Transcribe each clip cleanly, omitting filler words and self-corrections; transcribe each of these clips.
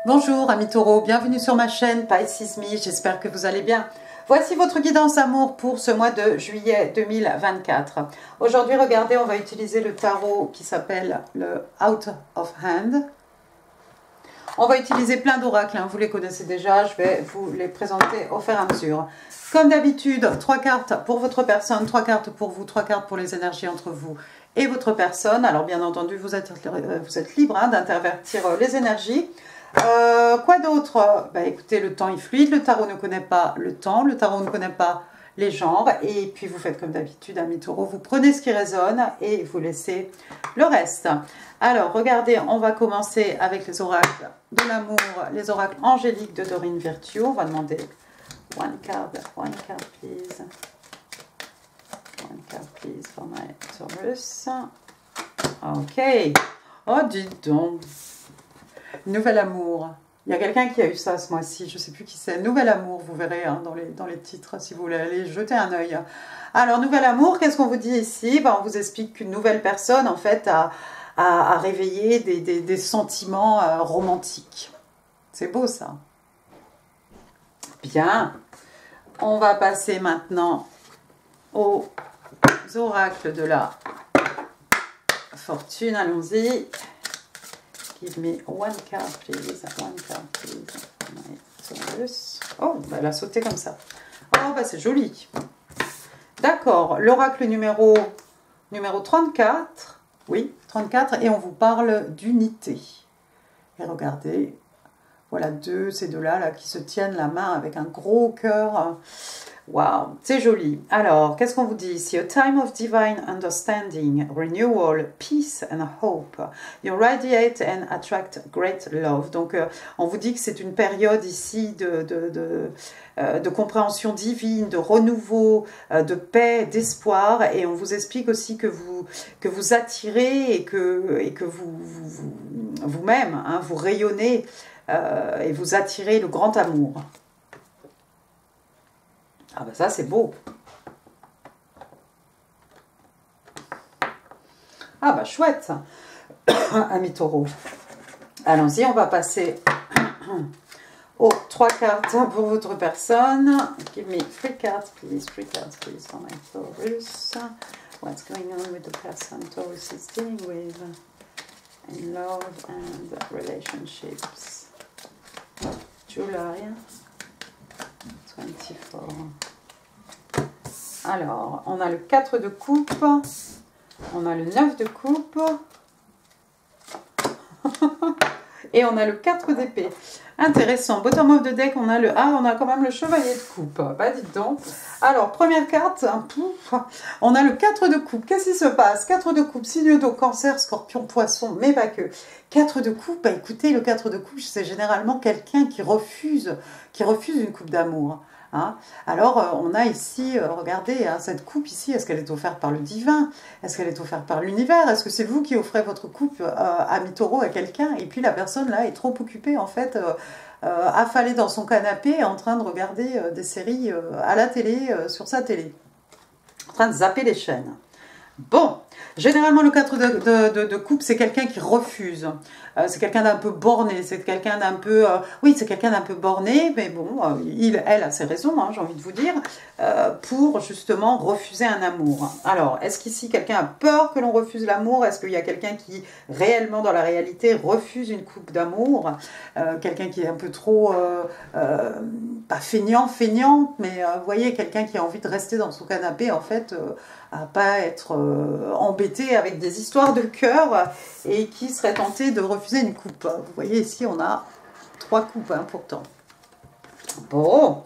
Bonjour amis taureaux, bienvenue sur ma chaîne Pisces Me, j'espère que vous allez bien. Voici votre guidance amour pour ce mois de juillet 2024. Aujourd'hui, regardez, on va utiliser le tarot qui s'appelle le Out of Hand. On va utiliser plein d'oracles, hein, vous les connaissez déjà, je vais vous les présenter au fur et à mesure. Comme d'habitude, 3 cartes pour votre personne, 3 cartes pour vous, 3 cartes pour les énergies entre vous et votre personne. Alors bien entendu, vous êtes libre hein, d'intervertir les énergies. Quoi d'autre? Bah, écoutez, le temps est fluide, le tarot ne connaît pas le temps, le tarot ne connaît pas les genres, et puis vous faites comme d'habitude, amis taureaux, vous prenez ce qui résonne et vous laissez le reste. Alors, regardez, on va commencer avec les oracles de l'amour, les oracles angéliques de Dorine Virtue. On va demander one card please. One card please for my Taurus. Ok. Oh, dites donc. Nouvel amour. Il y a quelqu'un qui a eu ça ce mois-ci, je ne sais plus qui c'est. Nouvel amour, vous verrez hein, dans les titres, si vous voulez aller jeter un œil. Alors, nouvel amour, qu'est-ce qu'on vous dit ici? Ben, on vous explique qu'une nouvelle personne, en fait, a réveillé des sentiments romantiques. C'est beau, ça. Bien. On va passer maintenant aux oracles de la fortune. Allons-y. Give me one card, please. One card, please. Oh, bah, elle a sauté comme ça. Oh, bah, c'est joli. D'accord. L'oracle numéro 34. Oui, 34. Et on vous parle d'unité. Et regardez. Voilà ces deux-là là, qui se tiennent la main avec un gros cœur. Waouh, c'est joli. Alors, qu'est-ce qu'on vous dit ici? A time of divine understanding, renewal, peace and hope. You radiate and attract great love. Donc, on vous dit que c'est une période ici de compréhension divine, de renouveau, de paix, d'espoir. Et on vous explique aussi que vous attirez et que vous-même, hein, vous rayonnez et vous attirez le grand amour. Ah ben ça c'est beau. Ah ben chouette, amis taureaux. Allons-y, on va passer aux 3 cartes pour votre personne. Give me 3 cards, please. 3 cards, please, for my Taurus. What's going on with the person Taurus is dealing with in love and relationships? July 24. Alors, on a le 4 de coupe, on a le 9 de coupe, et on a le 4 d'épée. Intéressant. Bottom of the deck, on a quand même le chevalier de coupe. Bah, dites donc. Alors, première carte, on a le 4 de coupe. Qu'est-ce qui se passe? 4 de coupe, signe d'eau, cancer, scorpion, poisson, mais pas que. 4 de coupe, bah, écoutez, le 4 de coupe, c'est généralement quelqu'un qui refuse une coupe d'amour. Hein. Alors, on a ici, regardez, hein, cette coupe ici, est-ce qu'elle est offerte par le divin? Est-ce qu'elle est offerte par l'univers? Est-ce que c'est vous qui offrez votre coupe ami taureau à quelqu'un? Et puis la personne là est trop occupée en fait, affalée dans son canapé, en train de regarder des séries à la télé, sur sa télé, en train de zapper les chaînes. Bon, généralement le 4 de coupe, c'est quelqu'un qui refuse. C'est quelqu'un d'un peu borné, c'est quelqu'un d'un peu... oui, c'est quelqu'un d'un peu borné, mais bon, elle a ses raisons, hein, j'ai envie de vous dire, pour justement refuser un amour. Alors, est-ce qu'ici quelqu'un a peur que l'on refuse l'amour? Est-ce qu'il y a quelqu'un qui, réellement, dans la réalité, refuse une coupe d'amour? Quelqu'un qui est un peu trop... pas feignant, mais vous voyez, quelqu'un qui a envie de rester dans son canapé, en fait... à pas être embêté avec des histoires de cœur et qui serait tenté de refuser une coupe. Vous voyez ici on a 3 coupes hein, pourtant. Bon,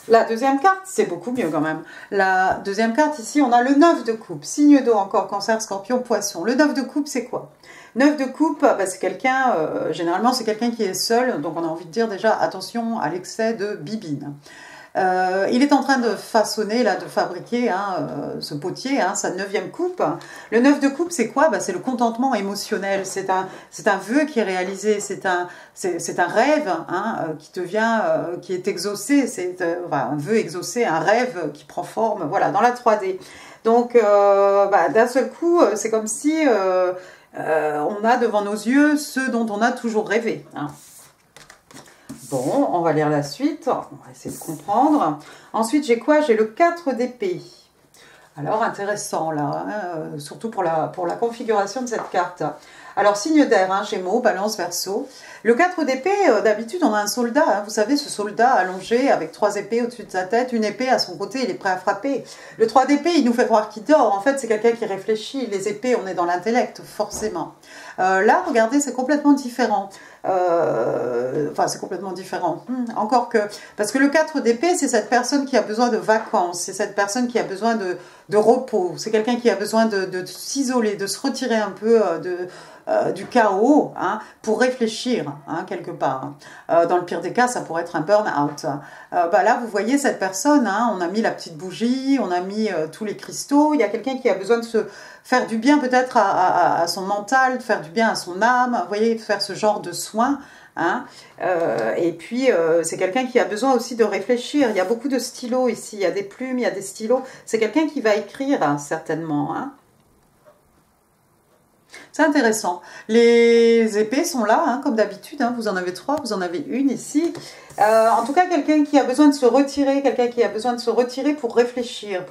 la deuxième carte c'est beaucoup mieux quand même. La deuxième carte ici on a le 9 de coupe, signe d'eau encore, cancer, scorpion, poisson. Le 9 de coupe c'est quoi? 9 de coupe, bah, c'est quelqu'un, généralement c'est quelqu'un qui est seul, donc on a envie de dire déjà attention à l'excès de bibine. Il est en train de façonner, là, de fabriquer hein, ce potier, hein, sa 9e coupe. Le 9 de coupe, c'est quoi? Bah, c'est le contentement émotionnel. C'est un vœu qui est réalisé, c'est un rêve hein, qui est exaucé. C'est enfin, un vœu exaucé, un rêve qui prend forme voilà, dans la 3D. Donc, bah, d'un seul coup, c'est comme si on a devant nos yeux ce dont on a toujours rêvé. Hein. Bon, on va lire la suite. On va essayer de comprendre. Ensuite, j'ai quoi? J'ai le 4 d'épée. Alors, intéressant là, hein, surtout pour la configuration de cette carte. Alors, signe d'air, hein, Gémeaux, Balance, Verseau. Le 4 d'épée, d'habitude, on a un soldat. Hein, vous savez, ce soldat allongé avec 3 épées au-dessus de sa tête, une épée à son côté, il est prêt à frapper. Le 3 d'épée, il nous fait croire qu'il dort. En fait, c'est quelqu'un qui réfléchit. Les épées, on est dans l'intellect, forcément. Là, regardez, c'est complètement différent. Enfin, c'est complètement différent. Encore que... Parce que le 4 d'épée, c'est cette personne qui a besoin de vacances. C'est cette personne qui a besoin de repos. C'est quelqu'un qui a besoin de s'isoler, de se retirer un peu du chaos, hein, pour réfléchir, hein, quelque part. Dans le pire des cas, ça pourrait être un burn-out. Là, vous voyez cette personne, hein, on a mis la petite bougie, on a mis tous les cristaux. Il y a quelqu'un qui a besoin de se faire du bien peut-être à son mental, de faire du bien à son âme, vous voyez, de faire ce genre de soins. Hein. Et puis, c'est quelqu'un qui a besoin aussi de réfléchir. Il y a beaucoup de stylos ici, il y a des plumes, il y a des stylos. C'est quelqu'un qui va écrire, hein, certainement. Hein. C'est intéressant. Les épées sont là, hein, comme d'habitude. Hein. Vous en avez 3, vous en avez une ici. En tout cas, quelqu'un qui a besoin de se retirer, pour réfléchir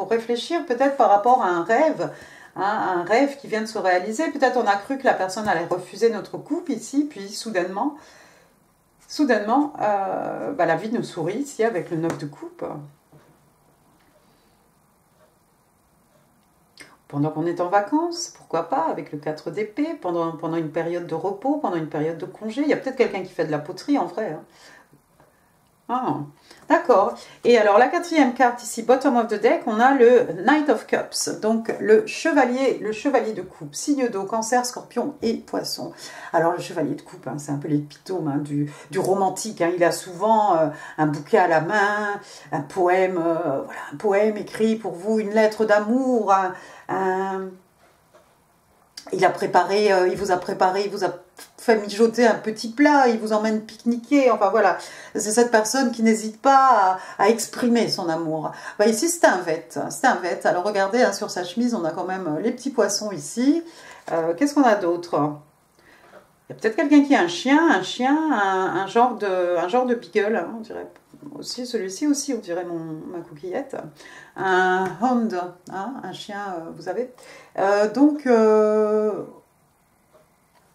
peut-être par rapport à un rêve. Hein, un rêve qui vient de se réaliser. Peut-être on a cru que la personne allait refuser notre coupe ici, puis soudainement, la vie nous sourit ici avec le 9 de coupe. Pendant qu'on est en vacances, pourquoi pas, avec le 4 d'épée, pendant une période de repos, pendant une période de congé. Il y a peut-être quelqu'un qui fait de la poterie en vrai. Hein. Ah, d'accord. Et alors la 4e carte ici, bottom of the deck, on a le Knight of Cups, donc le chevalier de coupe, signe d'eau, Cancer, Scorpion et Poisson. Alors le chevalier de coupe, hein, c'est un peu l'épitome, hein, du romantique. Hein. Il a souvent un bouquet à la main, un poème, voilà, un poème écrit pour vous, une lettre d'amour, il vous a fait mijoter un petit plat, il vous emmène pique-niquer, enfin voilà, c'est cette personne qui n'hésite pas à exprimer son amour. Ici c'est un vête, alors regardez, hein, sur sa chemise on a quand même les petits poissons ici. Qu'est-ce qu'on a d'autre? Il y a peut-être quelqu'un qui a un chien, un genre de beagle, hein, on dirait. Aussi, celui-ci aussi, on dirait ma coquillette. Un hound, hein, un chien, vous savez.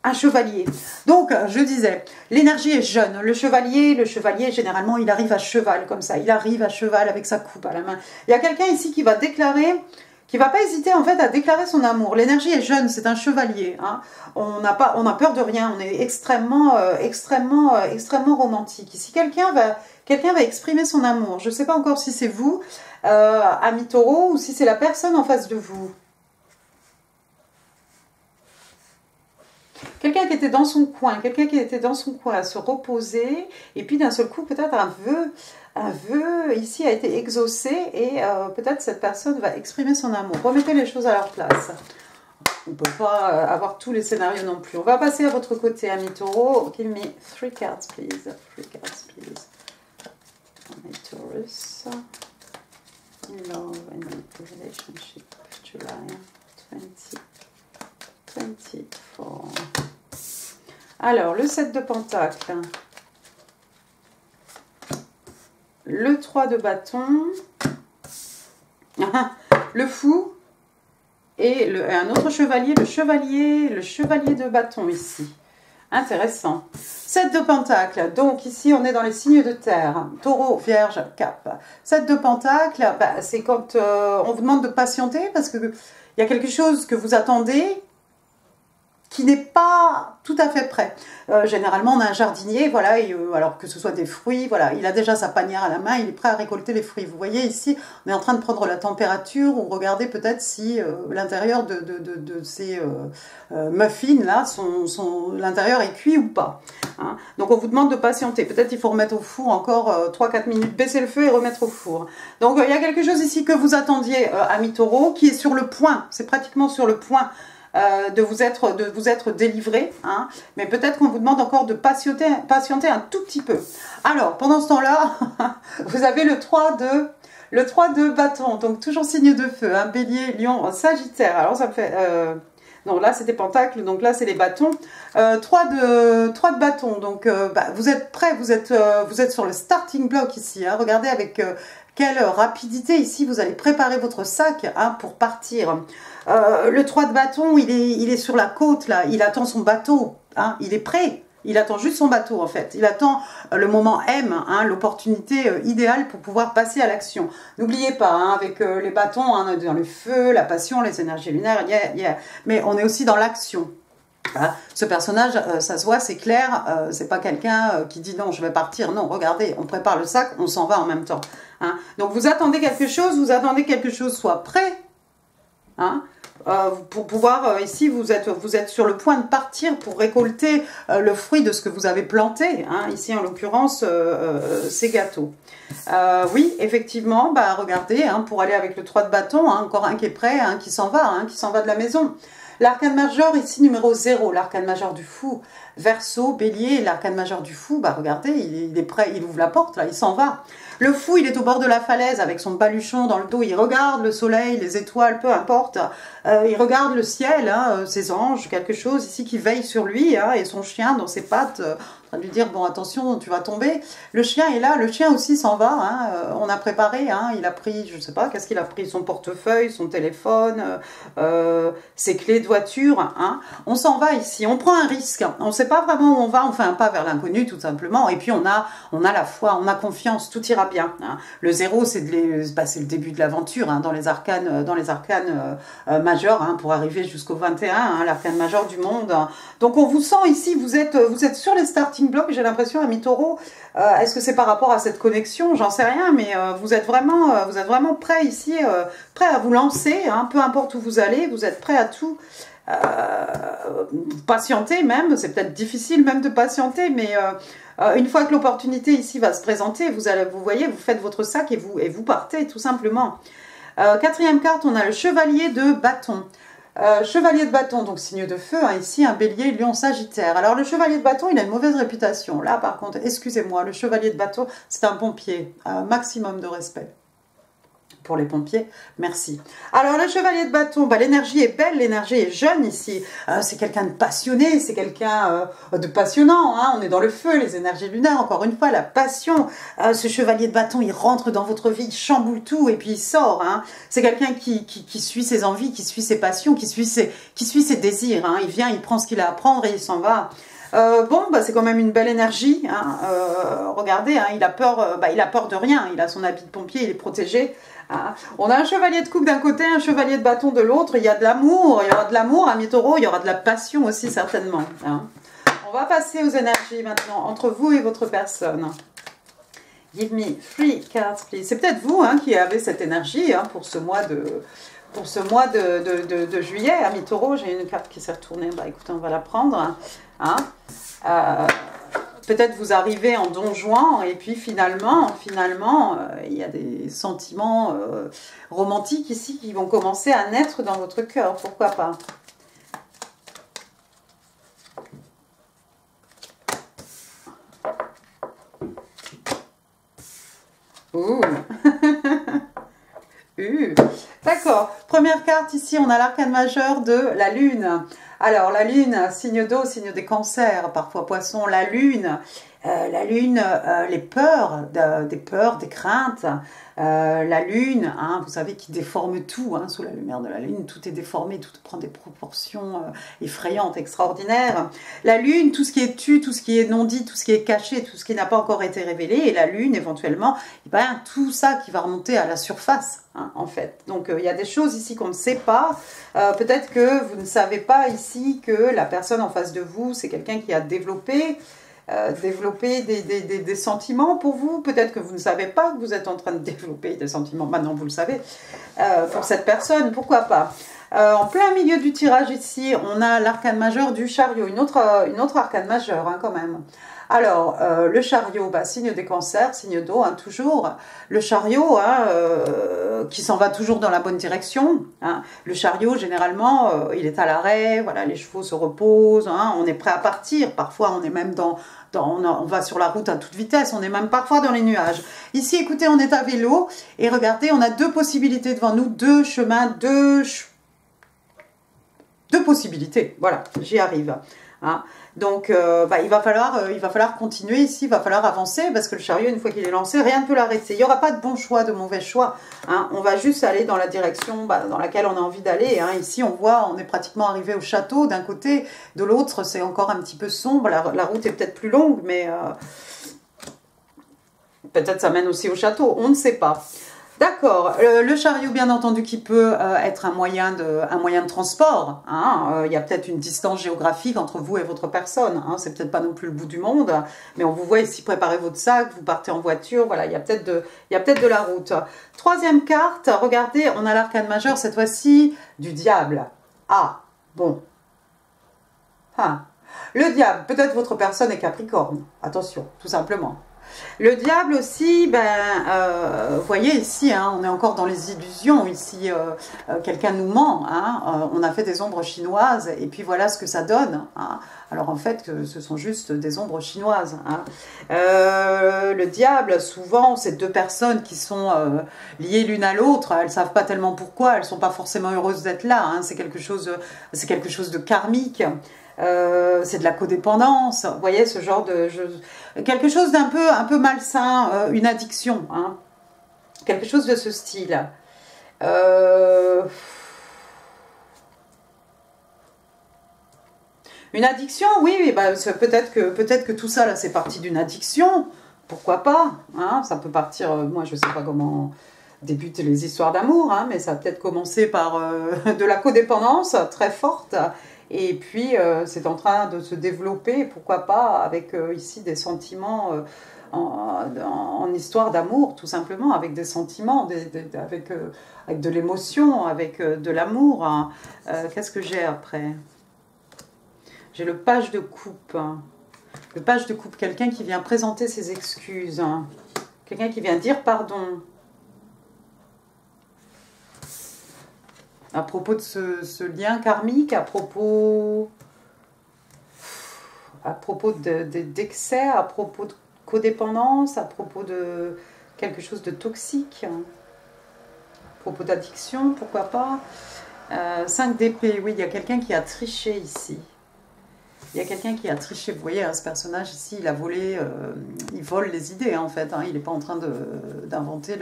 Un chevalier. Donc, je disais, l'énergie est jeune. Le chevalier, généralement, il arrive à cheval, comme ça. Il arrive à cheval avec sa coupe à la main. Il y a quelqu'un ici qui va déclarer... qui ne va pas hésiter en fait à déclarer son amour. L'énergie est jeune, c'est un chevalier. Hein. On a peur de rien, on est extrêmement romantique. Ici, quelqu'un va exprimer son amour. Je ne sais pas encore si c'est vous, ami taureau, ou si c'est la personne en face de vous. Quelqu'un qui était dans son coin, à se reposer, et puis d'un seul coup, peut-être un vœu ici a été exaucé, et peut-être cette personne va exprimer son amour. Remettez les choses à leur place. On ne peut pas avoir tous les scénarios non plus. On va passer à votre côté, ami taureau. Give me 3 cards, please. 3 cards, please. Ami Taurus. In love and relationship, July 2024. Alors, le 7 de pentacle, le 3 de bâton, le fou et un autre chevalier, le chevalier de bâton ici. Intéressant. 7 de pentacle, donc ici on est dans les signes de terre, taureau, vierge, cap. 7 de pentacle, c'est quand on vous demande de patienter parce qu'il y a quelque chose que vous attendez qui n'est pas tout à fait prêt. Généralement, on a un jardinier, voilà, alors que ce soit des fruits, voilà, il a déjà sa panière à la main, il est prêt à récolter les fruits. Vous voyez ici, on est en train de prendre la température, ou regardez peut-être si l'intérieur de ces muffins là, l'intérieur est cuit ou pas. Hein. Donc on vous demande de patienter. Peut-être il faut remettre au four encore 3-4 minutes, baisser le feu et remettre au four. Donc il y a quelque chose ici que vous attendiez, ami taureau, qui est sur le point, c'est pratiquement sur le point de vous être délivré, hein, mais peut-être qu'on vous demande encore de patienter un tout petit peu. Alors, pendant ce temps-là, vous avez le 3 de bâton, donc toujours signe de feu, hein, bélier, lion, sagittaire. Alors, ça me fait... Donc là, c'est des pentacles, donc là, c'est les bâtons. 3 de bâtons, donc vous êtes prêts, vous êtes sur le starting block ici. Hein. Regardez avec quelle rapidité ici, vous allez préparer votre sac hein, pour partir. Le 3 de bâton, il est sur la côte, là. Il attend son bateau, hein. Il est prêt. Il attend juste son bateau en fait, il attend le moment M, hein, l'opportunité idéale pour pouvoir passer à l'action. N'oubliez pas, hein, avec les bâtons, hein, dans le feu, la passion, les énergies lunaires, mais on est aussi dans l'action. Hein. Ce personnage, ça se voit, c'est clair, c'est pas quelqu'un qui dit non, je vais partir. Non, regardez, on prépare le sac, on s'en va en même temps. Hein. Donc vous attendez quelque chose soit prêt. Hein. Pour pouvoir, ici, vous êtes sur le point de partir pour récolter le fruit de ce que vous avez planté. Hein. Ici, en l'occurrence, ces gâteaux. Oui, effectivement, regardez, hein, pour aller avec le 3 de bâton, hein, encore un qui est prêt, un qui s'en va de la maison. L'arcane majeur, ici, numéro 0, l'arcane majeur du fou. Verseau, bélier, l'arcane majeur du fou, regardez, il est prêt, il ouvre la porte, là, il s'en va. Le fou, il est au bord de la falaise avec son baluchon dans le dos, il regarde le soleil, les étoiles, peu importe. Il regarde le ciel, hein, ses anges, quelque chose ici qui veille sur lui, hein, et son chien dans ses pattes, en train de lui dire, bon attention, tu vas tomber. Le chien est là, le chien aussi s'en va, hein, on a préparé, hein, il a pris, je sais pas, qu'est-ce qu'il a pris, son portefeuille, son téléphone, ses clés de voiture, hein. On s'en va ici, on prend un risque, on ne sait pas vraiment où on va, on fait un pas vers l'inconnu tout simplement, et puis on a la foi, on a confiance, tout ira bien. Hein. Le 0, c'est le début de l'aventure, hein, dans les arcanes majeurs, hein, pour arriver jusqu'au 21, hein, l'arcane majeur du monde. Donc on vous sent ici, vous êtes sur les starting blocks, j'ai l'impression, ami Taureau. Est-ce que c'est par rapport à cette connexion? J'en sais rien, mais vous êtes vraiment prêt ici, prêt à vous lancer, hein, peu importe où vous allez, vous êtes prêt à tout. Patienter même, c'est peut-être difficile même de patienter, mais une fois que l'opportunité ici va se présenter, vous voyez, vous faites votre sac et vous partez tout simplement. Quatrième carte, on a le chevalier de bâton. Chevalier de bâton, donc signe de feu, hein, ici un bélier, lion, sagittaire. Alors le chevalier de bâton, il a une mauvaise réputation. Là par contre, excusez-moi, le chevalier de bâton, c'est un pompier, un maximum de respect. Pour les pompiers, merci. Alors le chevalier de bâton, l'énergie est belle, l'énergie est jeune ici. C'est quelqu'un de passionné, c'est quelqu'un de passionnant. Hein. On est dans le feu, les énergies lunaires, encore une fois, la passion. Ce chevalier de bâton, il rentre dans votre vie, il chamboule tout et puis il sort. Hein. C'est quelqu'un qui suit ses envies, qui suit ses passions, qui suit ses désirs. Hein. Il vient, il prend ce qu'il a à prendre et il s'en va. C'est quand même une belle énergie. Hein. Regardez, hein, il a peur de rien. Il a son habit de pompier, il est protégé. Hein. On a un chevalier de coupe d'un côté, un chevalier de bâton de l'autre. Il y a de l'amour, ami Taureau, il y aura de la passion aussi certainement. Hein. On va passer aux énergies maintenant entre vous et votre personne. Give me 3 cards, please. C'est peut-être vous hein, qui avez cette énergie hein, pour ce mois de juillet. Ami Taureau, j'ai une carte qui s'est retournée. Écoutez, on va la prendre. Hein. Peut-être vous arrivez en Don Juan et puis finalement, il y a des sentiments romantiques ici qui vont commencer à naître dans votre cœur. Pourquoi pas? Ouh. D'accord. Première carte ici, on a l'arcane majeur de la lune. Alors la lune, signe d'eau, signe des cancers, parfois poisson, la lune, les peurs, des craintes, la lune, hein, vous savez, qui déforme tout, hein, sous la lumière de la lune, tout est déformé, tout prend des proportions effrayantes, extraordinaires. La lune, tout ce qui est tu, tout ce qui est non dit, tout ce qui est caché, tout ce qui n'a pas encore été révélé, et la lune, éventuellement, tout ça qui va remonter à la surface, hein, en fait. Donc, il y a des choses ici qu'on ne sait pas. Peut-être que vous ne savez pas ici que la personne en face de vous, c'est quelqu'un qui a développé des sentiments pour vous. Peut-être que vous ne savez pas que vous êtes en train de développer des sentiments. Maintenant, vous le savez. Pour cette personne, pourquoi pas. En plein milieu du tirage ici, on a l'arcane majeur du chariot. Une autre arcane majeure, hein, quand même. Alors, le chariot, signe des cancers, signe d'eau, hein, toujours. Le chariot, hein, qui s'en va toujours dans la bonne direction. Hein. Le chariot, généralement, il est à l'arrêt, voilà, les chevaux se reposent, hein, on est prêt à partir. Parfois, on est même on va sur la route à toute vitesse, on est même parfois dans les nuages. Ici, écoutez, on est à vélo, et regardez, on a deux possibilités devant nous, deux chemins, deux possibilités. Voilà, j'y arrive. Hein. Donc, il va falloir continuer ici, il va falloir avancer parce que le chariot, une fois qu'il est lancé, rien ne peut l'arrêter. Il n'y aura pas de bon choix, de mauvais choix. Hein. On va juste aller dans la direction dans laquelle on a envie d'aller. Hein. Ici, on voit, on est pratiquement arrivé au château d'un côté, de l'autre, c'est encore un petit peu sombre. La route est peut-être plus longue, mais peut-être ça mène aussi au château, on ne sait pas. D'accord, le chariot bien entendu qui peut être un moyen de transport, hein. Il y a peut-être une distance géographique entre vous et votre personne, hein. C'est peut-être pas non plus le bout du monde, mais on vous voit ici préparer votre sac, vous partez en voiture, voilà, il y a peut-être de la route. Troisième carte, regardez, on a l'arcane majeur cette fois-ci du diable. Ah, bon. Ah. Le diable, peut-être votre personne est Capricorne, attention, tout simplement. Le diable aussi, vous voyez ici, hein, on est encore dans les illusions, ici quelqu'un nous ment, hein, on a fait des ombres chinoises et puis voilà ce que ça donne. Hein. Alors en fait, ce sont juste des ombres chinoises. Hein. Le diable, souvent, c'est deux personnes qui sont liées l'une à l'autre, elles ne savent pas tellement pourquoi, elles ne sont pas forcément heureuses d'être là, hein. C'est quelque chose de karmique. C'est de la codépendance, vous voyez, ce genre de... quelque chose d'un un peu malsain, une addiction, hein, quelque chose de ce style. Une addiction, oui, peut-être que tout ça, là, c'est parti d'une addiction, pourquoi pas, hein, ça peut partir, moi, je ne sais pas comment débutent les histoires d'amour, hein, mais ça a peut-être commencé par de la codépendance très forte. Et puis, c'est en train de se développer, pourquoi pas, avec ici des sentiments en histoire d'amour, tout simplement, avec des sentiments, avec de l'émotion, avec de l'amour. Hein. Qu'est-ce que j'ai après? J'ai le page de coupe. Hein. Le page de coupe, quelqu'un qui vient présenter ses excuses. Hein. Quelqu'un qui vient dire pardon. À propos de ce lien karmique, à propos d'excès, à propos de codépendance, à propos de quelque chose de toxique, à propos d'addiction, pourquoi pas. 5 d'épée, oui, il y a quelqu'un qui a triché ici. Il y a quelqu'un qui a triché, vous voyez, hein, ce personnage ici, il a volé, il vole les idées en fait, hein, il n'est pas en train d'inventer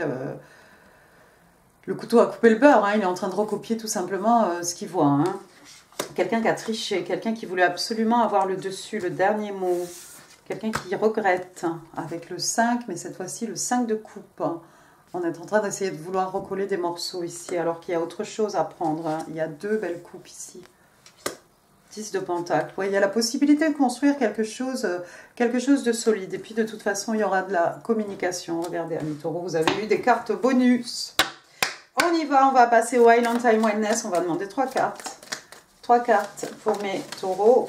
le couteau à couper le beurre, hein, il est en train de recopier tout simplement ce qu'il voit. Hein. Quelqu'un qui a triché, quelqu'un qui voulait absolument avoir le dessus, le dernier mot. Quelqu'un qui regrette avec le 5, mais cette fois-ci le 5 de coupe. On est en train d'essayer de vouloir recoller des morceaux ici, alors qu'il y a autre chose à prendre. Hein. Il y a 2 belles coupes ici. 10 de pentacle. Ouais, il y a la possibilité de construire quelque chose de solide. Et puis de toute façon, il y aura de la communication. Regardez, amis taureaux, vous avez eu des cartes bonus. On y va, on va passer au Highland Time Wellness. On va demander 3 cartes. 3 cartes pour mes taureaux.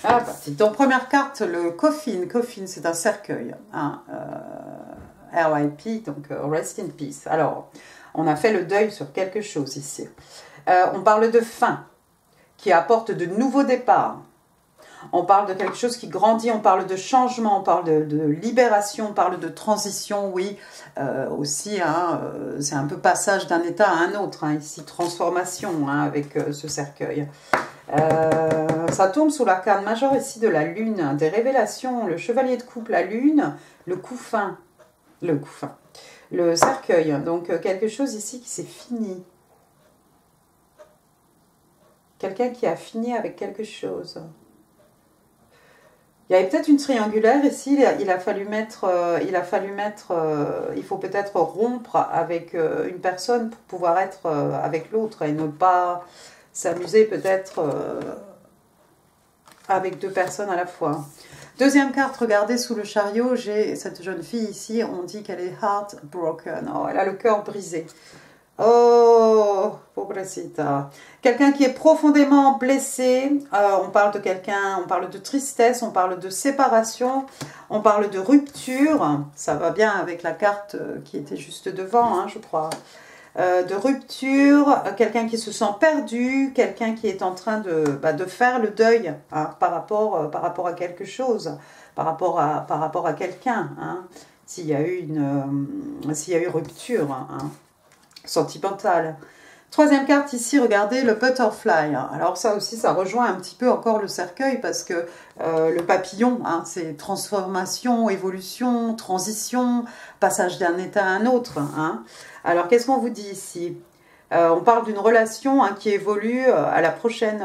Ah, parti. Donc, première carte, le coffin. Coffin, c'est un cercueil. Hein, RIP, donc Rest in Peace. Alors, on a fait le deuil sur quelque chose ici. On parle de fin, qui apporte de nouveaux départs. On parle de quelque chose qui grandit, on parle de changement, on parle de libération, on parle de transition, oui. Aussi, hein, c'est un peu passage d'un état à un autre, hein, ici, transformation hein, avec ce cercueil. Ça tombe sous l'arcane majeur ici de la lune, des révélations, le chevalier de coupe, la lune, le couffin, le cercueil. Donc quelque chose ici qui s'est fini. Quelqu'un qui a fini avec quelque chose. Il y avait peut-être une triangulaire ici, il faut peut-être rompre avec une personne pour pouvoir être avec l'autre et ne pas s'amuser peut-être avec 2 personnes à la fois. Deuxième carte, regardez sous le chariot, j'ai cette jeune fille ici, on dit qu'elle est heartbroken, oh, elle a le cœur brisé. Oh, pobrecita. Quelqu'un qui est profondément blessé. On parle de quelqu'un, on parle de tristesse, on parle de séparation, on parle de rupture. Ça va bien avec la carte qui était juste devant, hein, je crois. De rupture, quelqu'un qui se sent perdu, quelqu'un qui est en train de faire le deuil hein, par rapport à quelque chose. par rapport à quelqu'un, hein, s'il y a eu rupture hein, sentimentale. Troisième carte ici, regardez le butterfly. Alors ça aussi, ça rejoint un petit peu encore le cercueil parce que le papillon, hein, c'est transformation, évolution, transition, passage d'un état à un autre. Hein. Alors qu'est-ce qu'on vous dit ici? On parle d'une relation hein, qui évolue à la prochaine,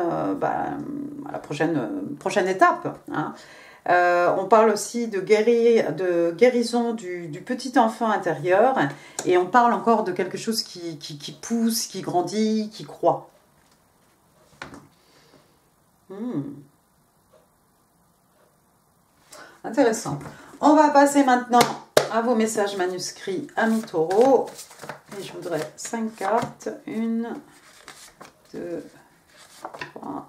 prochaine étape. Hein. On parle aussi de guérison du petit enfant intérieur et on parle encore de quelque chose qui pousse, qui grandit, qui croît. Intéressant. On va passer maintenant à vos messages manuscrits, amis taureaux. Et je voudrais 5 cartes. 1, 2, 3,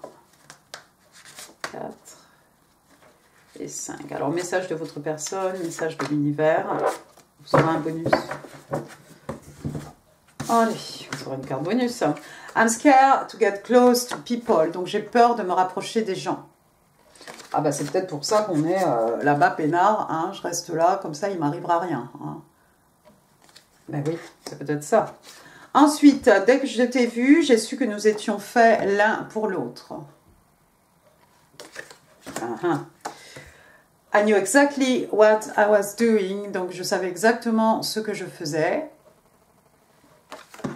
4 et 5. Alors, message de votre personne, message de l'univers. Vous aurez un bonus. Allez, vous aurez une carte bonus. I'm scared to get close to people. Donc, j'ai peur de me rapprocher des gens. Ah bah, c'est peut-être pour ça qu'on est là-bas peinard. Hein. Je reste là, comme ça, il ne m'arrivera rien. Hein. Ben oui, c'est peut-être ça. Ensuite, dès que je t'ai vu, j'ai su que nous étions faits l'un pour l'autre. I knew exactly what I was doing. Donc, je savais exactement ce que je faisais.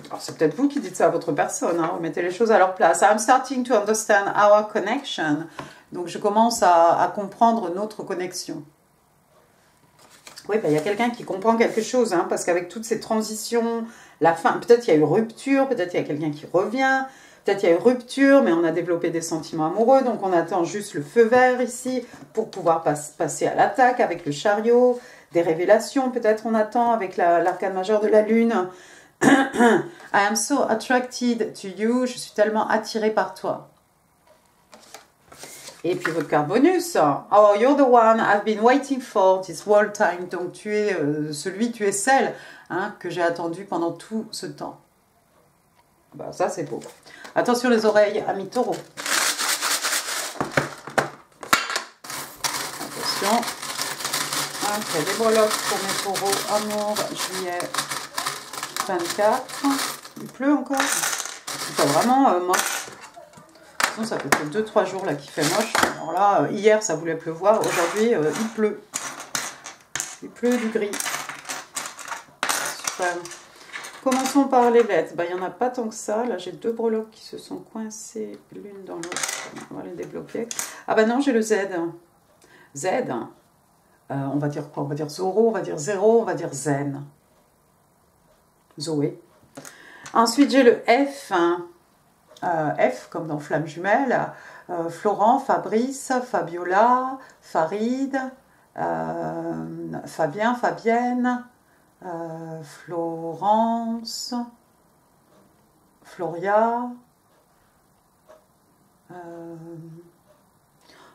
Alors, c'est peut-être vous qui dites ça à votre personne. Hein, remettez les choses à leur place. I'm starting to understand our connection. Donc, je commence à comprendre notre connexion. Oui, ben, y a quelqu'un qui comprend quelque chose. Hein, parce qu'avec toutes ces transitions, la fin, peut-être il y a eu rupture, peut-être il y a quelqu'un qui revient. Peut-être il y a eu rupture, mais on a développé des sentiments amoureux, donc on attend juste le feu vert ici pour pouvoir passer à l'attaque avec le chariot, des révélations peut-être on attend avec l'arcane majeure de la lune. I am so attracted to you, je suis tellement attirée par toi. Et puis votre carte bonus, oh you're the one I've been waiting for this whole time, donc tu es tu es celle hein, que j'ai attendue pendant tout ce temps. Bah, ça c'est beau. Attention les oreilles, amis taureaux. Attention. Ok, des breloques pour mes taureaux. Amour, juillet 24. Il pleut encore. Il fait vraiment moche. Sinon, ça fait que 2-3 jours là qu'il fait moche. Alors là, hier ça voulait pleuvoir. Aujourd'hui, il pleut. Il pleut du gris. Super. Commençons par les lettres. Ben, il n'y en a pas tant que ça. Là, j'ai 2 breloques qui se sont coincées l'une dans l'autre. On va les débloquer. Ah ben non, j'ai le Z. Z. On va dire quoi? On va dire Zoro, on va dire Zéro, on va dire Zen. Zoé. Ensuite, j'ai le F. F, comme dans Flamme Jumelle. Florent, Fabrice, Fabiola, Farid, Fabien, Fabienne. Florence, Floria,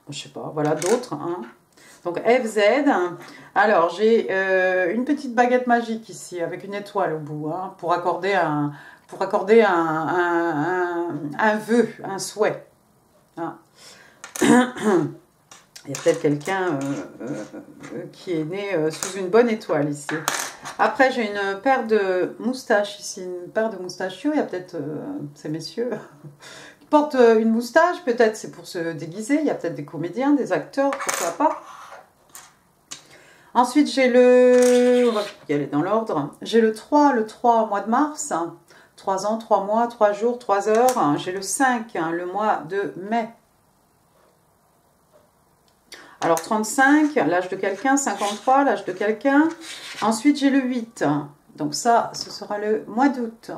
je sais pas, voilà d'autres. Hein. Donc FZ, alors j'ai une petite baguette magique ici avec une étoile au bout hein, pour accorder un vœu, un souhait. Hein. Il y a peut-être quelqu'un qui est né sous une bonne étoile ici. Après, j'ai une paire de moustaches ici, une paire de moustachios. Il y a peut-être ces messieurs qui portent une moustache. Peut-être c'est pour se déguiser. Il y a peut-être des comédiens, des acteurs, pourquoi pas. Ensuite, j'ai le... On va y aller dans l'ordre. J'ai le 3 mois de mars. 3 ans, 3 mois, 3 jours, 3 heures. J'ai le 5, le mois de mai. Alors 35, l'âge de quelqu'un, 53, l'âge de quelqu'un. Ensuite, j'ai le 8. Donc ça, ce sera le mois d'août.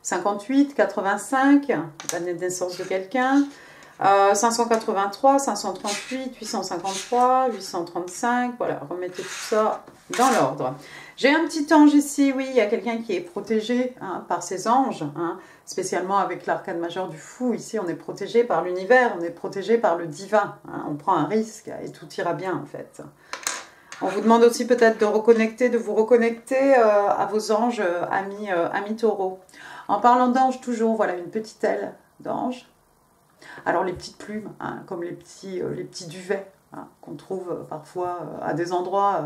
58, 85, l'année de naissance de quelqu'un. 583, 538, 853, 835. Voilà, remettez tout ça dans l'ordre. J'ai un petit ange ici, oui, il y a quelqu'un qui est protégé hein, par ses anges, hein, spécialement avec l'arcane majeur du fou. Ici, on est protégé par l'univers, on est protégé par le divin. Hein, on prend un risque et tout ira bien en fait. On vous demande aussi peut-être de vous reconnecter à vos anges, amis taureaux. En parlant d'ange, toujours, voilà, une petite aile d'ange. Alors les petites plumes, hein, comme les petits duvets, hein, qu'on trouve parfois à des endroits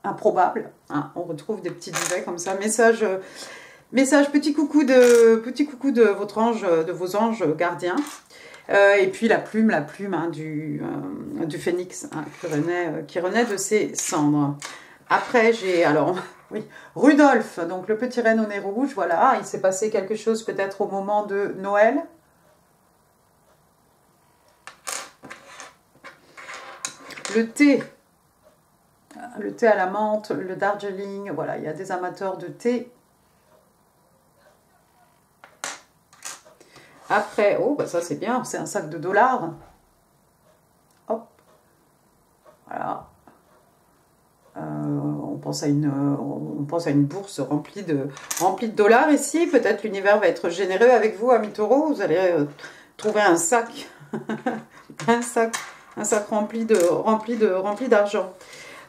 improbables. Hein. On retrouve des petits duvets comme ça. Message, petit coucou de votre ange, de vos anges gardiens. Et puis la plume hein, du phénix hein, qui renaît de ses cendres. Après, j'ai, alors, oui, Rudolph, donc le petit renne au nez rouge, voilà, il s'est passé quelque chose peut-être au moment de Noël. Le thé à la menthe, le Darjeeling, voilà, il y a des amateurs de thé. Après, oh, bah ça c'est bien, c'est un sac de $. Hop, voilà. On pense à une bourse remplie de dollars ici. Peut-être l'univers va être généreux avec vous, amis taureaux. Vous allez trouver un sac, un sac rempli d'argent.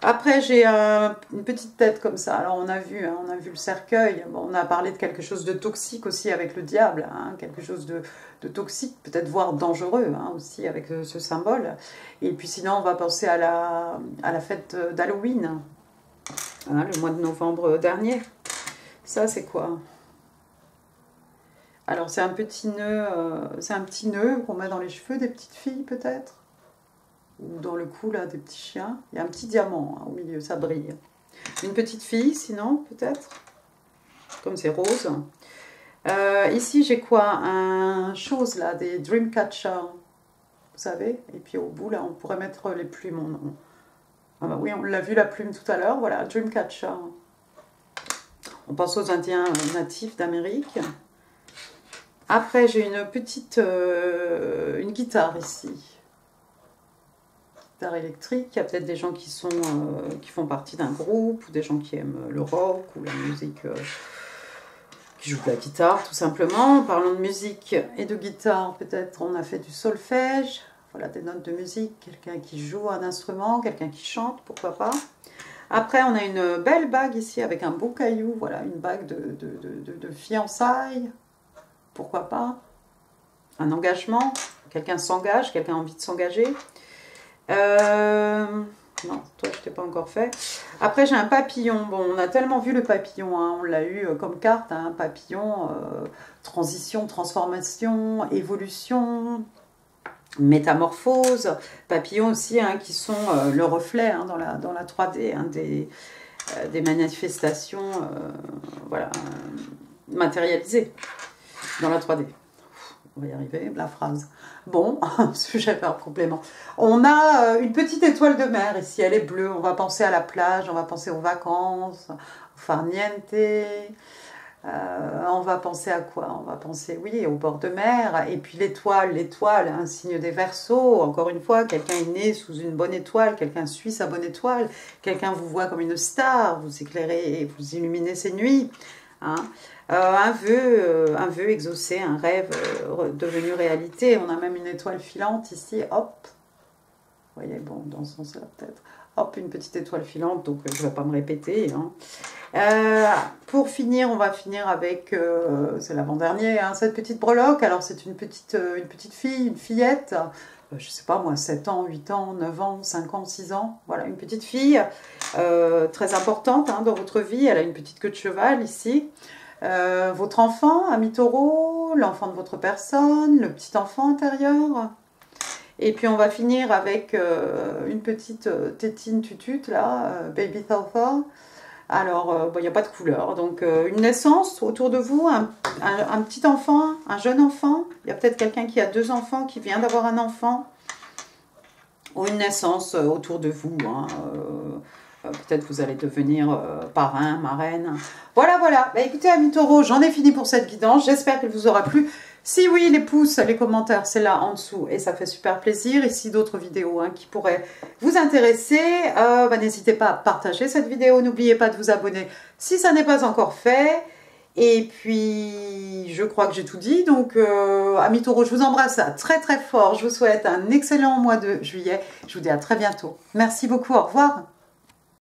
Après, j'ai une petite tête comme ça. Alors, on a vu le cercueil. Bon, on a parlé de quelque chose de toxique aussi avec le diable. Hein, quelque chose de toxique, peut-être voire dangereux hein, aussi avec ce symbole. Et puis sinon, on va penser à la fête d'Halloween, hein, le mois de novembre dernier. Ça, c'est quoi? Alors, c'est un petit nœud qu'on met dans les cheveux des petites filles, peut-être. Ou dans le cou, là, des petits chiens. Il y a un petit diamant hein, au milieu, ça brille. Une petite fille, sinon, peut-être. Comme c'est rose. Ici, j'ai quoi? Un chose, là, des Dreamcatcher. Vous savez? Et puis au bout, là, on pourrait mettre les plumes. Ah bah oui, on l'a vu, la plume tout à l'heure. Voilà, Dreamcatcher. On pense aux Indiens natifs d'Amérique. Après, j'ai une petite... une guitare, ici. Électrique, il y a peut-être des gens qui font partie d'un groupe ou des gens qui aiment le rock ou la musique qui jouent de la guitare tout simplement. Parlons de musique et de guitare, peut-être on a fait du solfège, voilà des notes de musique, quelqu'un qui joue un instrument, quelqu'un qui chante, pourquoi pas. Après on a une belle bague ici avec un beau caillou, voilà une bague de fiançailles, pourquoi pas. Un engagement, quelqu'un s'engage, quelqu'un a envie de s'engager. Non, toi je t'ai pas encore fait. Après j'ai un papillon. Bon, on a tellement vu le papillon, hein, on l'a eu comme carte, hein, papillon, transition, transformation, évolution, métamorphose. Papillons aussi, hein, qui sont le reflet hein, dans la 3D, hein, des manifestations, voilà, matérialisées dans la 3D. On va y arriver, la phrase. Bon, sujet par complément. On a une petite étoile de mer ici, elle est bleue. On va penser à la plage, on va penser aux vacances, au farniente. On va penser à quoi? On va penser, oui, au bord de mer. Et puis l'étoile, un signe des Verseaux. Encore une fois, quelqu'un est né sous une bonne étoile, quelqu'un suit sa bonne étoile, quelqu'un vous voit comme une star, vous éclairez et vous illuminez ses nuits. Hein. Un vœu exaucé, un rêve devenu réalité. On a même une étoile filante ici, hop. Vous voyez, bon, dans ce sens-là peut-être. Hop, une petite étoile filante, donc je ne vais pas me répéter. Hein. Pour finir, on va finir avec, c'est l'avant-dernier, hein, cette petite breloque. Alors c'est une petite fille, une fillette, je ne sais pas moi, 7 ans, 8 ans, 9 ans, 5 ans, 6 ans. Voilà, une petite fille très importante hein, dans votre vie. Elle a une petite queue de cheval ici. Votre enfant, ami taureau, l'enfant de votre personne, le petit enfant intérieur. Et puis on va finir avec une petite tétine tutute là, Baby Thawthaw. Alors, il n'y a pas de couleur. Donc une naissance autour de vous, un petit enfant, un jeune enfant. Il y a peut-être quelqu'un qui a 2 enfants, qui vient d'avoir un enfant. Ou une naissance autour de vous, hein, peut-être vous allez devenir parrain, marraine. Voilà, voilà. Bah, écoutez, amis taureaux, j'en ai fini pour cette guidance. J'espère qu'elle vous aura plu. Si oui, les pouces, les commentaires, c'est là en dessous. Et ça fait super plaisir. Ici, d'autres vidéos hein, qui pourraient vous intéresser. Bah, n'hésitez pas à partager cette vidéo. N'oubliez pas de vous abonner si ça n'est pas encore fait. Et puis, je crois que j'ai tout dit. Donc, amis taureaux, je vous embrasse très très fort. Je vous souhaite un excellent mois de juillet. Je vous dis à très bientôt. Merci beaucoup. Au revoir.